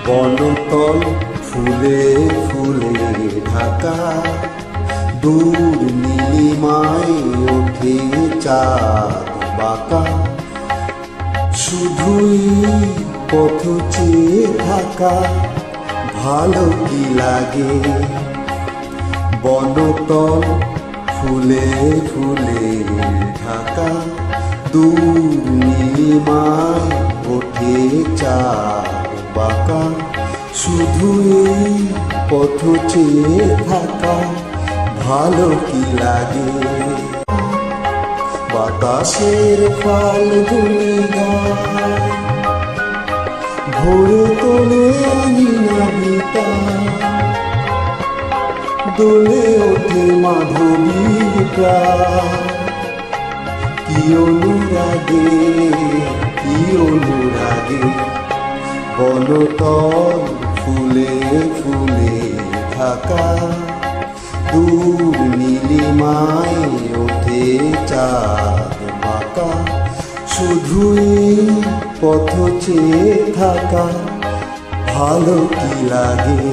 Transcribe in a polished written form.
বনতল ফুলে ফুলে ঢাকা, দূর নীলিমায় ওঠে চাঁদ বাঁকা। শুধুই পথ চেয়ে থাকা, ভালো কি লাগে। বনতল ফুলে ফুলে ঢাকা, দূর নীলিমায় ওঠে চাঁদ বাঁকা। শুধু এই পথ চেয়ে থাকা, ভালো কি লাগে। বাতাসের ফাল্গুনি গায় ভোরে তোলে আঙিনা ভিতা, দোলে ওঠে মাধবীর প্রায়। কি অনুরাগে, কি অনুরাগে। বনতল ফুলে ফুলে ঢাকা, দূর নীলিমায় ওঠে চাঁদ বাঁকা। শুধুই পথ চেয়ে থাকা, ভালো কি লাগে।